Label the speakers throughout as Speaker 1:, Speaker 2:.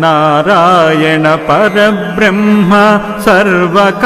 Speaker 1: नारायण परब्रह्म सर्वकारणकारणं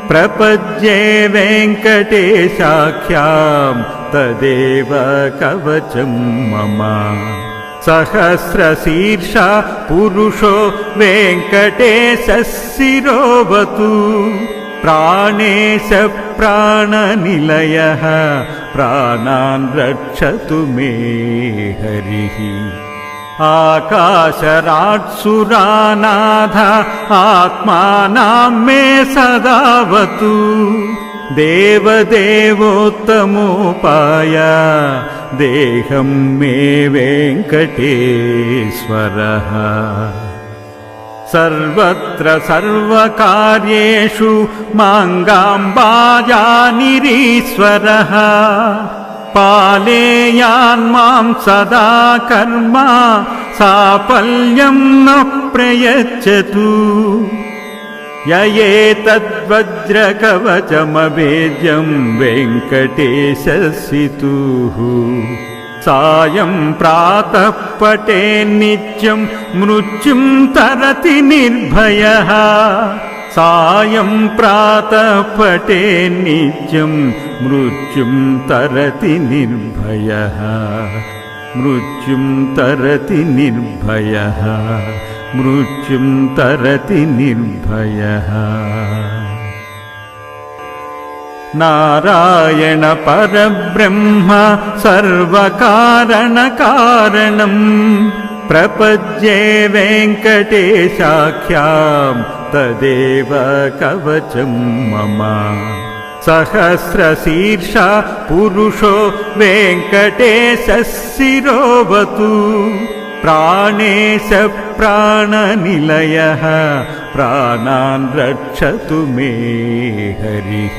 Speaker 1: प्रपद्ये वेङ्कटेशाख्यां तदेव कवचं मम। सहस्रशीर्षा पुरुषो वेङ्कटेशः शिरोऽवतु प्राणेश प्राणनिलयः प्राणान् रक्षतु मे हरिः। आकाशराट्सुरानाथ आत्मानां मे सदावतु देवदेवोत्तमोपाय देहं मे वेङ्कटेश्वरः। सर्वत्र सर्वकार्येषु माङ्गाम्बाजानिरीश्वरः पालेयान्मां सदा कर्म साफल्यं न प्रयच्छतु। य एतद्वज्रकवचमभेद्यं वेङ्कटेशस्सितुः सायं प्रातः पठेन्नित्यं मृत्युं तरति निर्भयः। सायं प्रातः पठेन्नित्यं मृत्युं तरति निर्भयः। मृत्युं तरति निर्भयः। मृत्युं तरति निर्भयः। नारायण परब्रह्म सर्वकारणकारणं प्रपद्ये वेङ्कटेशाख्यां तदेव कवचं मम। सहस्रशीर्षा पुरुषो वेङ्कटेशः शिरोऽवतु प्राणेश प्राणनिलयः प्राणान् रक्षतु मे हरिः।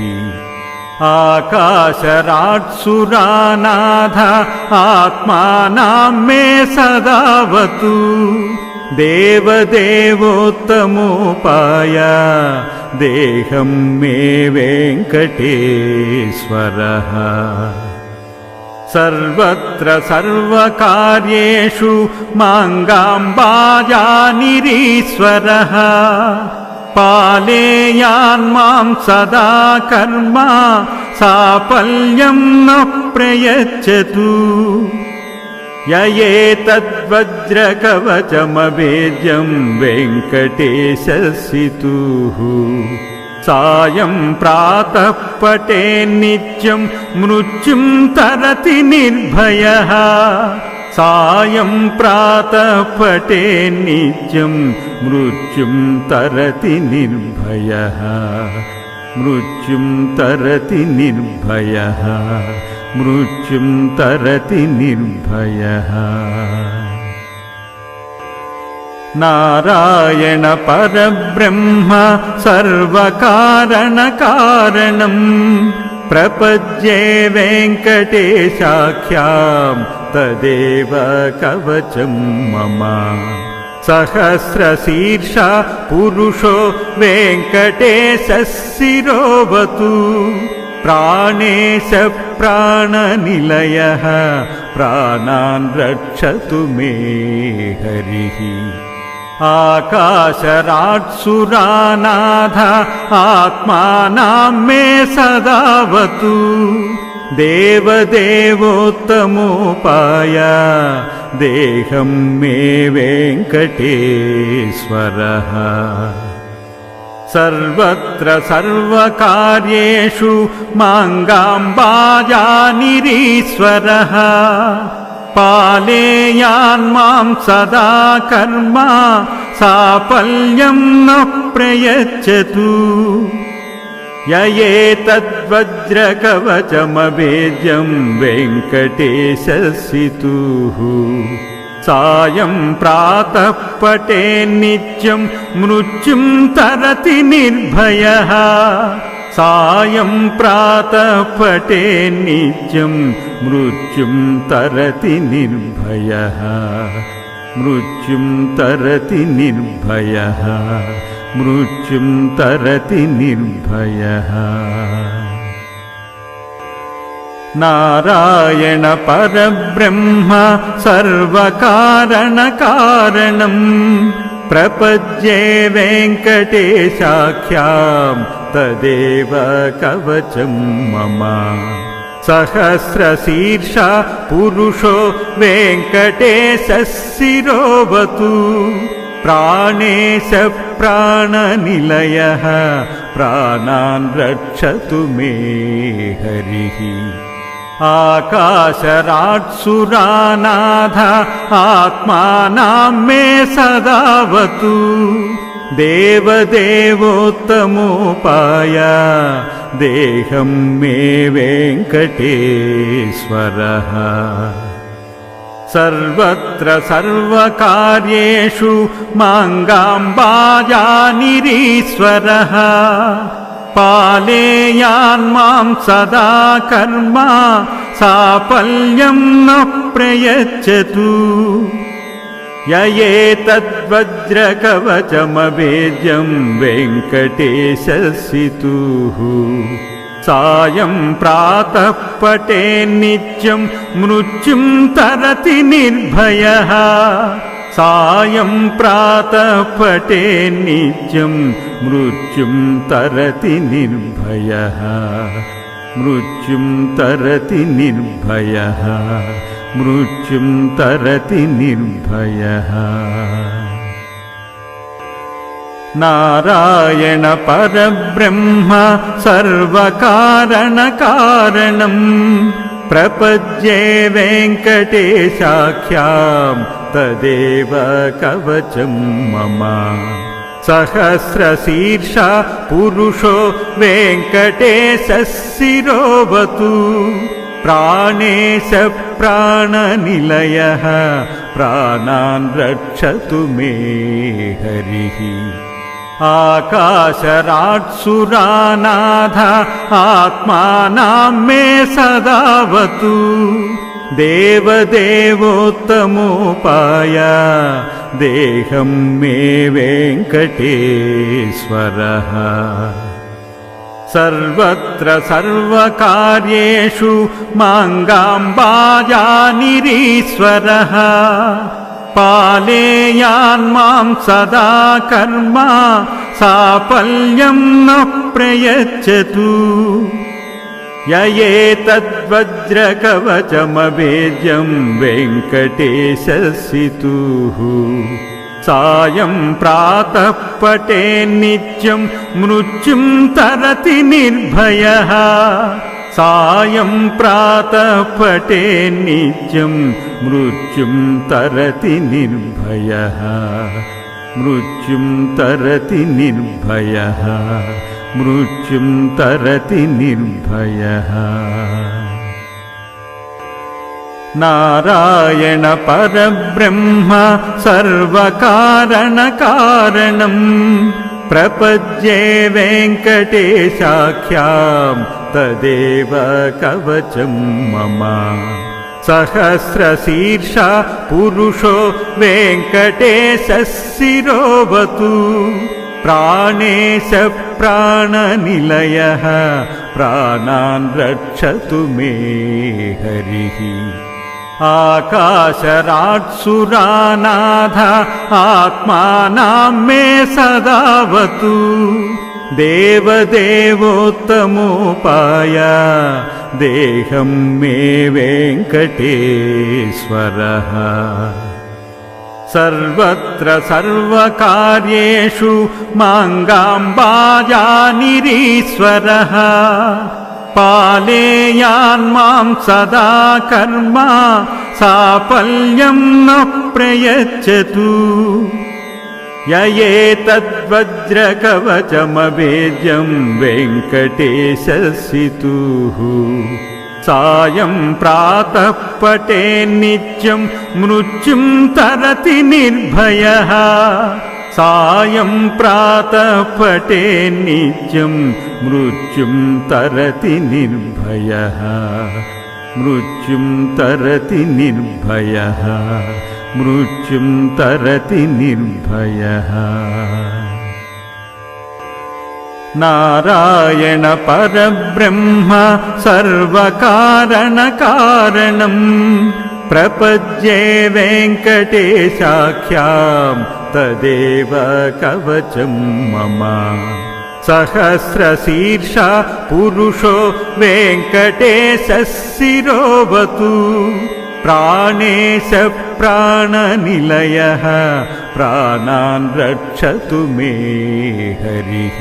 Speaker 1: आकाशराट्सुरानाथ आत्मानां मे सदावतु देवदेवोत्तमोपाय देहं मे वेङ्कटेश्वरः। सर्वत्र सर्वकार्येषु माङ्गाम्बाजानिरीश्वरः पालेयान्मां सदा कर्म साफल्यं न प्रयच्छतु। य एतद्वज्रकवचमभेद्यं वेङ्कटेशस्सितुः सायं प्रातः पठेन्नित्यं मृत्युं तरति निर्भयः। सायं प्रातः पठेन्नित्यं मृत्युं तरति निर्भयः। मृत्युं तरति निर्भयः। मृत्युं तरति निर्भयः। नारायण परब्रह्म सर्वकारणकारणं प्रपद्ये वेङ्कटेशाख्यां तदेव कवचं मम। सहस्रशीर्षा पुरुषो वेङ्कटेशः शिरोऽवतु प्राणेश प्राणनिलयः प्राणान् रक्षतु मे हरिः। आकाशराट्सुरानाथ आत्मानां मे सदावतु देवदेवोत्तमोपाय देहं मे वेङ्कटेश्वरः। सर्वत्र सर्वकार्येषु माङ्गाम्बाजानिरीश्वरः पालेयान्मां सदा कर्म साफल्यं न प्रयच्छतु। य एतद्वज्रकवचमभेद्यं वेङ्कटेशस्सितुः सायं प्रातः पठेन्नित्यं मृत्युं तरति निर्भयः। सायं प्रातः पठेन्नित्यं मृत्युं तरति निर्भयः। मृत्युं तरति निर्भयः। मृत्युं तरति निर्भयः। నారాయణ పరబ్రహ్మ సర్వకారణకారణం ప్రపద్యే వెంకటేశాఖ్యాం తదేవ కవచం మమ సహస్రశీర్ష పురుషో వెంకటేశः శిరోవతు ప్రాణేశ ప్రాణనిలయః ప్రాణాన్ రక్షతు మే హరిః ఆకాశరాట్సురానాథ ఆత్మానాం మే సదావతు దేవదేవోత్తమోపాయ దేహం మే వెంకటేశ్వరః సర్వత్ర సర్వకార్యేషు మాంగాంబాజానిరీశ్వరః పాలేయాన్మాం సదా కర్మ సాఫల్యం న ప్రయచ్చతు యయేతద్వజ్రకవచమవేద్యం వెంకటేశస్సితుః సాయం ప్రాతః పఠేన్నిత్యం మృత్యుం తరతి నిర్భయః సాయం ప్రాతః పఠేన్నిత్యం మృత్యుం తరతి నిర్భయః మృత్యుం తరతి నిర్భయః మృత్యుం తరతి నిర్భయః నారాయణ పరబ్రహ్మ సర్వకారణకారణం ప్రపద్యే వెంకటేశాఖ్యాం తదేవ కవచం మమ సహస్రశీర్ష పురుషో వెంకటేశः శిరోవతు ప్రాణేశ ప్రాణనిలయః ప్రాణాన్ రక్షతు మే హరిః ఆకాశరాట్సురానాథ ఆత్మానాం మే సదావతు దేవదేవోత్తమోపాయ దేహం మే వెంకటేశ్వరః సర్వత్ర సర్వకార్యేషు మాంగాంబాజానిరీశ్వరః పాలేయాన్మాం సదా కర్మ సాఫల్యం న ప్రయచ్చతు యయేతద్వజ్రకవచమవేద్యం వెంకటేశస్సితుః సాయం ప్రాతః పఠేన్నిత్యం మృత్యుం తరతి నిర్భయః సాయం ప్రాతః పఠేన్నిత్యం మృత్యుం తరతి నిర్భయః మృత్యుం తరతి నిర్భయః మృత్యుం తరతి నిర్భయః నారాయణ పరబ్రహ్మ సర్వకారణకారణం ప్రపద్యే వెంకటేశాఖ్యాం తదేవ కవచం మమ సహస్రశీర్ష పురుషో వెంకటేశः శిరోవతు ప్రాణేశ ప్రాణనిలయః ప్రాణాన్ రక్షతు మే హరిః ఆకాశరాట్సురానాథ ఆత్మానాం మే సదావతు దేవదేవోత్తమోపాయ దేహం మే వెంకటేశ్వరః సర్వత్ర సర్వకార్యేషు మాంగాంబాజానిరీశ్వరః పాలేయాన్మాం సదా కర్మ సాఫల్యం న ప్రయచ్చతు యయేతద్వజ్రకవచమవేద్యం వెంకటేశస్సితుః సాయం ప్రాతః పఠేన్నిత్యం మృత్యుం తరతి నిర్భయః సాయం ప్రాతః పఠేన్నిత్యం మృత్యుం తరతి నిర్భయః మృత్యుం తరతి నిర్భయః మృత్యుం తరతి నిర్భయః నారాయణ పరబ్రహ్మ సర్వకారణకారణం ప్రపద్యే వెంకటేశాఖ్యాం తదేవ కవచం మమ సహస్రశీర్ష పురుషో వెంకటేశः శిరోవతు ప్రాణేశ ప్రాణనిలయః ప్రాణాన్ రక్షతు మే హరిః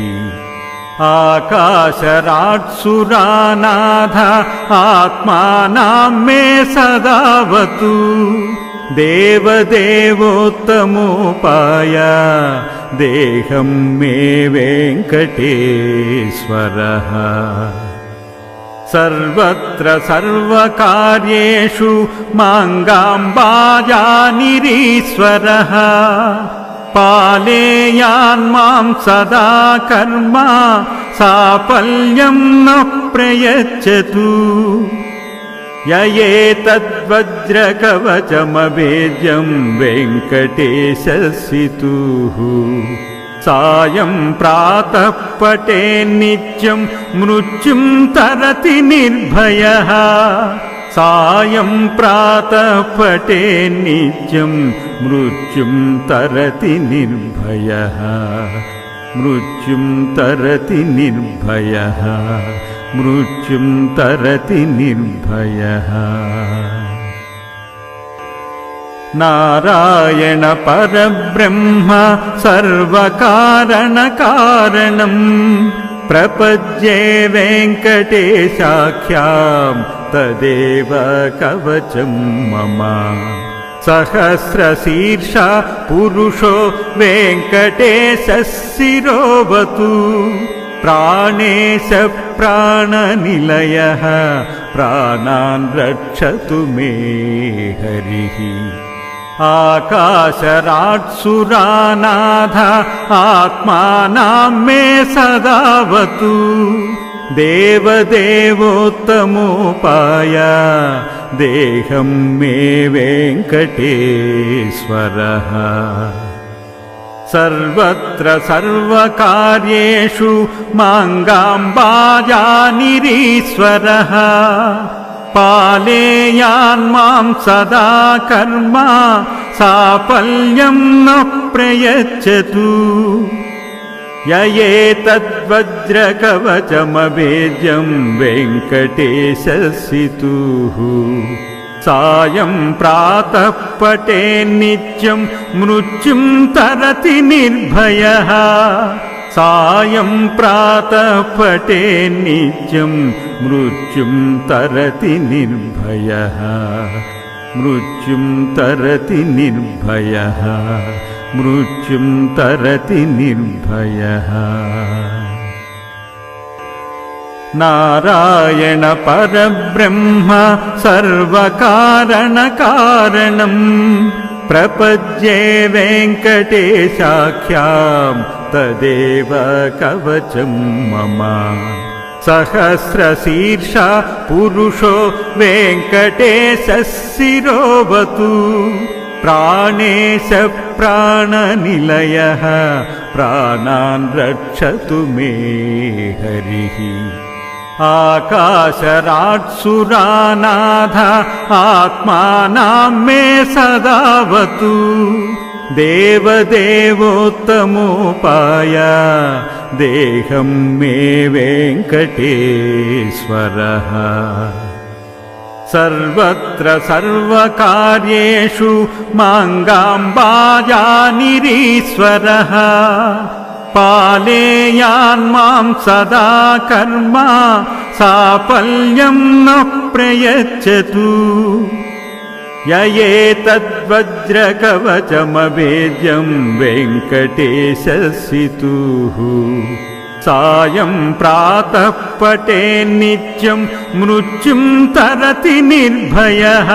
Speaker 1: ఆకాశరాట్సురానాథ ఆత్మానాం మే సదావతు దేవదేవోత్తమోపాయ దేహం మే వెంకటేశ్వరః సర్వత్ర సర్వకార్యేషు మాంగాంబాజానిరీశ్వరః పాలేయాన్మాం సదా కర్మ సాఫల్యం న ప్రయచ్చతు యయేతద్వజ్రకవచమభేద్యం వెంకటేశస్సితుః సాయం ప్రాతః పఠేన్నిత్యం మృత్యుం తరతి నిర్భయః సాయం ప్రాతః పఠేన్నిత్యం మృత్యుం తరతి నిర్భయః మృత్యుం తరతి నిర్భయః మృత్యుం తరతి నిర్భయః నారాయణ పరబ్రహ్మ సర్వకారణకారణం ప్రపద్యే వెంకటేశాఖ్యాం తదేవ కవచం మమ సహస్రశీర్ష పురుషో వెంకటేశः శిరోవతు ప్రాణేశ ప్రాణనిలయః ప్రాణాన్ రక్షతు మే హరిః ఆకాశరాట్సురానాథ ఆత్మానాం మే సదావతు దేవదేవోత్తమోపాయ దేహం మే వెంకటేశ్వరః సర్వత్ర సర్వకార్యేషు మాంగాంబాజానిరీశ్వరః పాలేయాన్మాం సదా కర్మ సాఫల్యం న ప్రయచ్చతు యయేతద్వజ్రకవచమభేద్యం వెంకటేశస్సితుః సాయం ప్రాతః పఠేన్నిత్యం మృత్యుం తరతి నిర్భయః సాయం ప్రాతః పఠేన్నిత్యం మృత్యుం తరతి నిర్భయః మృత్యుం తరతి నిర్భయః మృత్యుం తరతి నిర్భయః నారాయణ పరబ్రహ్మ సర్వకారణకారణం ప్రపద్యే వెంకటేశాఖ్యాం తదేవ కవచం మమ సహస్రశీర్ష పురుషో వెంకటేశः శిరోవతు ప్రాణేశ ప్రాణనిలయః ప్రాణాన్ రక్షతు మే హరిః ఆకాశరాట్సురానాథ ఆత్మానాం మే సదావతు దేవదేవోత్తమోపాయ దేహం మే వెంకటేశ్వరః సర్వత్ర సర్వకార్యేషు మాంగాంబాజానిరీశ్వరః పాలేయాన్మాం సదా కర్మ సాఫల్యం న ప్రయచ్చతు యయేతద్వజ్రకవచమభేద్యం వెంకటేశస్సితుః సాయం ప్రాతః పఠేన్నిత్యం మృత్యుం తరతి నిర్భయః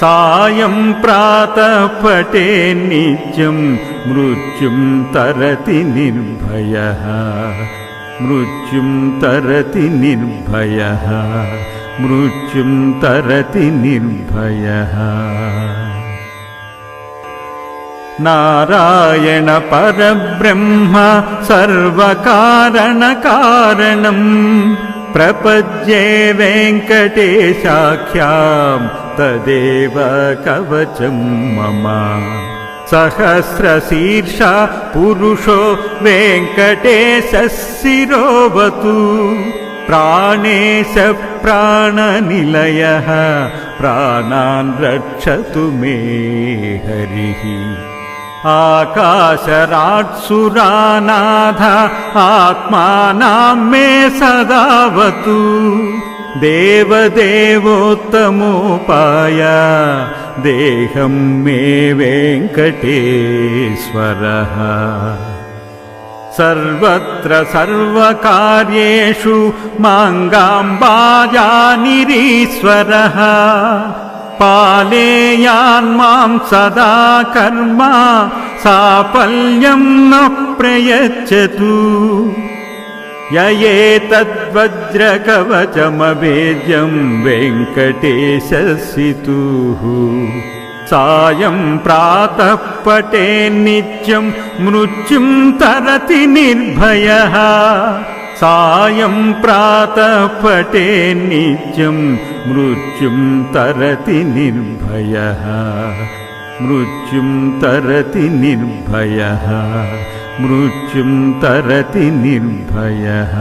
Speaker 1: సాయం ప్రాతః పఠేన్నిత్యం మృత్యుం తరతి నిర్భయః మృత్యుం తరతి నిర్భయః మృత్యుం తరతి నిర్భయః నారాయణ పరబ్రహ్మ సర్వకారణకారణం ప్రపద్యే వెంకటేశాఖ్యాం తదేవ కవచం మమ సహస్రశీర్ష పురుషో వెంకటేశः శిరోవతు ప్రాణేశ ప్రాణనిలయః ప్రాణాన్ రక్షతు మే హరిః ఆకాశరాట్సురానాథ ఆత్మానాం మే సదావతు దేవదేవోత్తమోపాయ దేహం మే వెంకటేశ్వరః సర్వత్ర సర్వకార్యేషు మాంగాంబాజానిరీశ్వరః పాలేయాన్మాం సదా కర్మ సాఫల్యం న ప్రయచ్చతు యయేతద్వజ్రకవచమభేద్యం వెంకటేశస్సితుః సాయం ప్రాతః పఠేన్నిత్యం మృత్యుం తరతి నిర్భయః సాయం ప్రాతః పఠేన్నిత్యం మృత్యుం తరతి నిర్భయః మృత్యుం తరతి నిర్భయః మృత్యుం తరతి నిర్భయః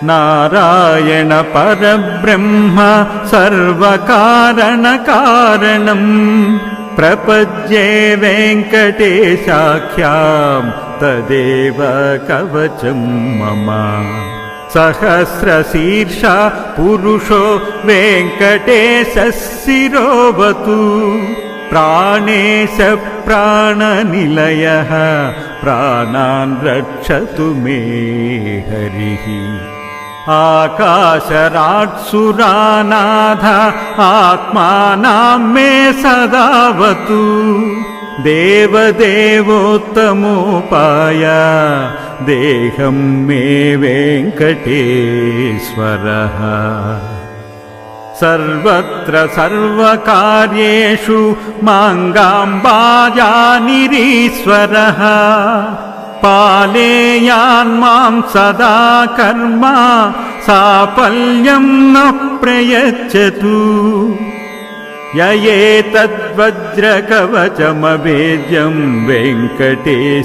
Speaker 1: నారాయణ పరబ్రహ్మ సర్వకారణకారణం ప్రపద్యే వెంకటేశాఖ్యాం తదేవ కవచం మమ సహస్రశీర్ష పురుషో వెంకటేశः శిరోవతు ప్రాణేశ ప్రాణనిలయః ప్రాణాన్ రక్షతు మే హరిః ఆకాశరాట్సురానాథ ఆత్మానాం మే సదావతు దేవదేవోత్తమోపాయ దేహం మే వెంకటేశ్వరః సర్వత్ర సర్వకార్యేషు మాంగాంబాజానిరీశ్వరః పాలేయాన్మాం సదా కర్మ సాఫల్యం న ప్రయచ్చతు యయేతద్వజ్రకవచమభేద్యం వెంకటేశస్సితుః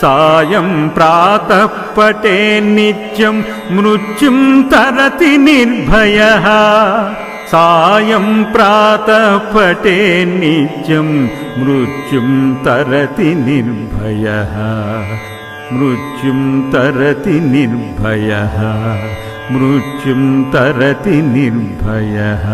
Speaker 1: సాయం ప్రాతః పఠేన్నిత్యం మృత్యుం తరతి నిర్భయః సాయం ప్రాతః పఠేన్నిత్యం మృత్యుం తరతి నిర్భయః మృత్యుం తరతి నిర్భయః మృత్యుం తరతి నిర్భయః